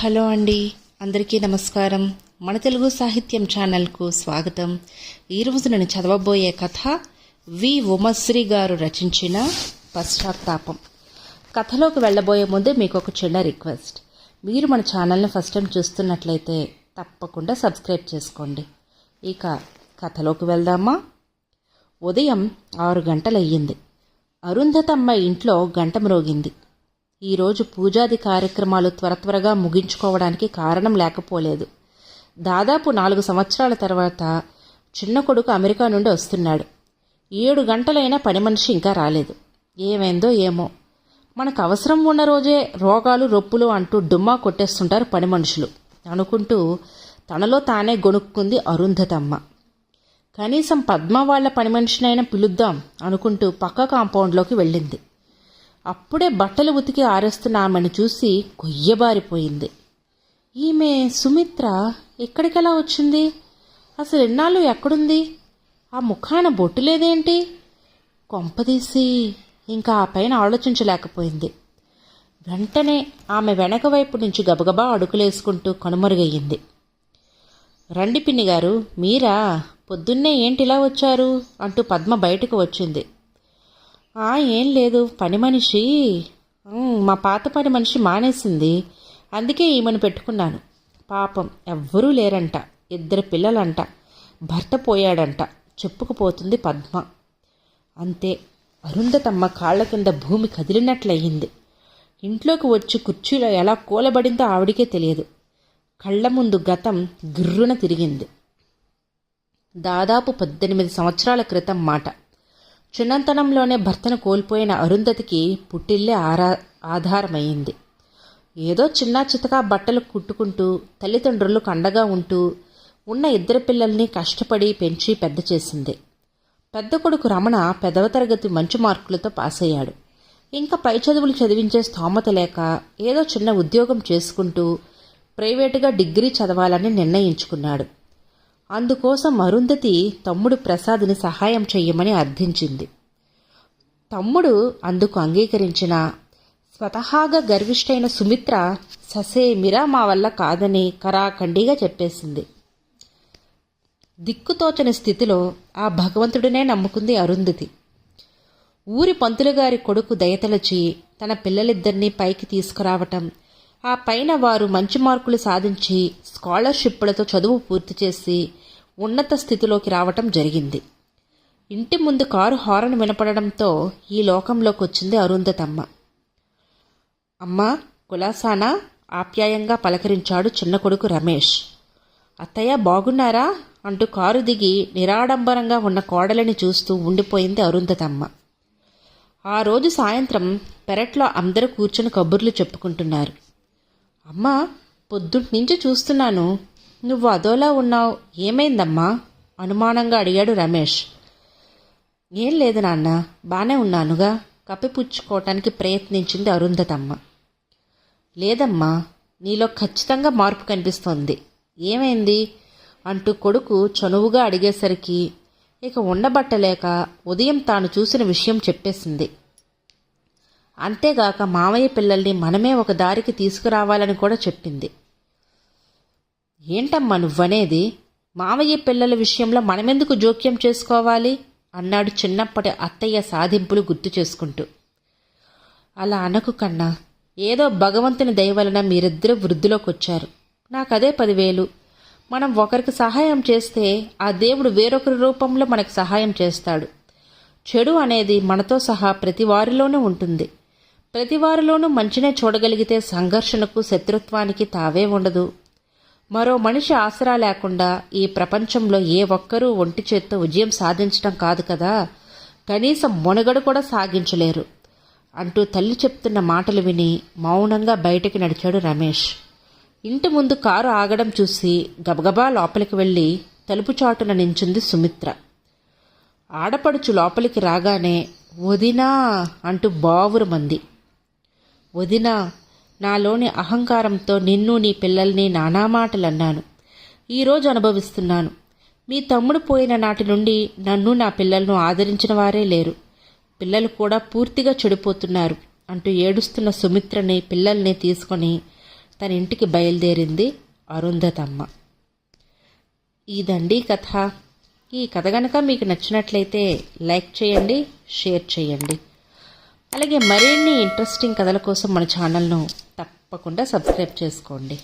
Hello అండి, అందరికీ నమస్కారం. మన తెలుగు సాహిత్యం ఛానల్కు స్వాగతం. ఈరోజు నేను చదవబోయే కథ వి ఉమాశ్రీ గారు రచించిన పశ్చాత్తాపం. కథలోకి వెళ్ళబోయే ముందు మీకు ఒక చిన్న రిక్వెస్ట్. మీరు మన ఛానల్ని ఫస్ట్ టైం చూస్తున్నట్లయితే తప్పకుండా సబ్స్క్రైబ్ చేసుకోండి. ఇక కథలోకి వెళ్దామా? ఉదయం 6 గంటలయ్యింది. అరుంధతమ్మ ఇంట్లో గంట మ్రోగింది. ఈరోజు పూజాది కార్యక్రమాలు త్వరగా ముగించుకోవడానికి కారణం లేకపోలేదు. దాదాపు 4 సంవత్సరాల తర్వాత చిన్న కొడుకు అమెరికా నుండి వస్తున్నాడు. 7 గంటలైనా పని మనిషి ఇంకా రాలేదు. ఏమైందో ఏమో, మనకు అవసరం ఉన్న రోజే రోగాలు రొప్పులు అంటూ డుమ్మా కొట్టేస్తుంటారు పని మనుషులు అనుకుంటూ తనలో తానే గొణుక్కుంది అరుంధతమ్మ. కనీసం పద్మ వాళ్ల పని మనిషినైనా పిలుద్దాం అనుకుంటూ పక్క కాంపౌండ్లోకి వెళ్ళింది. అప్పుడే బట్టలు ఉతికి ఆరేస్తున్న ఆమెను చూసి కొయ్యబారిపోయింది. ఈమె సుమిత్ర ఇక్కడికెలా వచ్చింది? అసలు ఎన్నాళ్ళు ఎక్కడుంది? ఆ ముఖాన బొట్టు లేదేంటి? కొంపదీసి ఇంకా ఆ పైన ఆలోచించలేకపోయింది. వెంటనే ఆమె వెనక వైపు నుంచి గబగబా అడుగులేసుకుంటూ కనుమరుగయ్యింది. రండి పిన్ని గారు, మీరా? పొద్దున్నే ఏంటిలా వచ్చారు అంటూ పద్మ బయటకు వచ్చింది. ఏం లేదు, పని మనిషి మా పాత పని మనిషి మానేసింది, అందుకే ఈమెను పెట్టుకున్నాను. పాపం ఎవ్వరూ లేరంట, 2 పిల్లలంట, భర్త పోయాడంట చెప్పుకుపోతుంది పద్మ. అంతే, అరుంధతమ్మ కాళ్ల కింద భూమి కదిలినట్లయింది. ఇంట్లోకి వచ్చి కుర్చీలో ఎలా కూలబడిందో ఆవిడికే తెలియదు. కళ్ల ముందు గతం గిర్రున తిరిగింది. దాదాపు 18 సంవత్సరాల క్రితం మాట. చిన్నతనంలోనే భర్తను కోల్పోయిన అరుంధతికి పుట్టిల్లే ఆధారమైంది. ఏదో చిన్న చితకా బట్టలు కుట్టుకుంటూ తల్లిదండ్రులకు అండగా ఉంటూ ఉన్న 2 పిల్లల్ని కష్టపడి పెంచి పెద్ద చేసింది. పెద్ద కొడుకు రమణ 10వ తరగతి మంచి మార్కులతో పాస్ అయ్యాడు. ఇంకా పై చదువులు చదివించే స్తోమత లేక ఏదో చిన్న ఉద్యోగం చేసుకుంటూ ప్రైవేటుగా డిగ్రీ చదవాలని నిర్ణయించుకున్నాడు. అందుకోసం అరుంధతి తమ్ముడు ప్రసాద్ని సహాయం చెయ్యమని అర్థించింది. తమ్ముడు అందుకు అంగీకరించిన స్వతహాగా గర్విష్ఠైన సుమిత్ర ససేమిరా మా వల్ల కాదని కరాఖండిగా చెప్పేసింది. దిక్కుతోచని స్థితిలో ఆ భగవంతుడినే నమ్ముకుంది అరుంధతి. ఊరి పంతులుగారి కొడుకు దయతలచి తన పిల్లలిద్దరినీ పైకి తీసుకురావటం, ఆ పైన వారు మంచి మార్కులు సాధించి స్కాలర్షిప్లతో చదువు పూర్తి చేసి ఉన్నత స్థితిలోకి రావటం జరిగింది. ఇంటి ముందు కారు హారన్ వినపడడంతో ఈ లోకంలోకి వచ్చింది అరుంధతమ్మ. అమ్మా, కులాసానా? ఆప్యాయంగా పలకరించాడు చిన్న కొడుకు రమేష్. అత్తయ్య బాగున్నారా అంటూ కారు దిగి నిరాడంబరంగా ఉన్న కోడలిని చూస్తూ ఉండిపోయింది అరుంధతమ్మ. ఆ రోజు సాయంత్రం పెరట్లో అందరూ కూర్చుని కబుర్లు చెప్పుకుంటున్నారు. అమ్మా, పొద్దున్నుంచి చూస్తున్నాను, నువ్వు అదోలా ఉన్నావు, ఏమైందమ్మా? అనుమానంగా అడిగాడు రమేష్. ఏం లేదు నాన్న, బానే ఉన్నానుగా కప్పిపుచ్చుకోవటానికి ప్రయత్నించింది అరుంధతమ్మ. లేదమ్మా, నీలో ఖచ్చితంగా మార్పు కనిపిస్తోంది, ఏమైంది అంటూ కొడుకు చనువుగా అడిగేసరికి ఇక ఉండబట్టలేక ఉదయం తాను చూసిన విషయం చెప్పేసింది. అంతేగాక మామయ్య పిల్లల్ని మనమే ఒక దారికి తీసుకురావాలని కూడా చెప్పింది. ఏంటమ్మా నువ్వనేది? మామయ్య పిల్లల విషయంలో మనమెందుకు జోక్యం చేసుకోవాలి అన్నాడు చిన్నప్పటి అత్తయ్య సాధింపులు గుర్తు చేసుకుంటూ. అలా అనకు కన్నా, ఏదో భగవంతుని దయ వలన మీరిద్దరూ వృద్ధిలోకి వచ్చారు. నాకదే 10,000. మనం ఒకరికి సహాయం చేస్తే ఆ దేవుడు వేరొకరి రూపంలో మనకు సహాయం చేస్తాడు. చెడు అనేది మనతో సహా ప్రతి వారిలోనూ ఉంటుంది. ప్రతి వారిలోనూ మంచినే చూడగలిగితే సంఘర్షణకు శత్రుత్వానికి తావే ఉండదు. మరో మనిషి ఆసరా లేకుండా ఈ ప్రపంచంలో ఏ ఒక్కరూ ఒంటి చేత్తో విజయం సాధించడం కాదు కదా, కనీసం మొనగడు కూడా సాగించలేరు అంటూ తల్లి చెప్తున్న మాటలు విని మౌనంగా బయటికి నడిచాడు రమేష్. ఇంటి ముందు కారు ఆగడం చూసి గబగబా లోపలికి వెళ్ళి తలుపు చాటున నించుంది సుమిత్ర. ఆడపడుచు లోపలికి రాగానే వదినా అంటూ బావురుమంది. వదినా, నాలోని అహంకారంతో నిన్ను నీ పిల్లల్ని నానా మాటలన్నాను. ఈరోజు అనుభవిస్తున్నాను. మీ తమ్ముడు పోయిన నాటి నుండి నన్ను నా పిల్లలను ఆదరించిన వారే లేరు. పిల్లలు కూడా పూర్తిగా చెడిపోతున్నారు అంటూ ఏడుస్తున్న సుమిత్రని పిల్లల్ని తీసుకొని తన ఇంటికి బయలుదేరింది అరుంధతమ్మ. ఇదండి కథ. ఈ కథ కనుక మీకు నచ్చినట్లయితే లైక్ చేయండి, షేర్ చేయండి. అలాగే మరిన్ని ఇంట్రెస్టింగ్ కథల కోసం మన ఛానల్ను తప్పకుండా సబ్స్క్రైబ్ చేసుకోండి.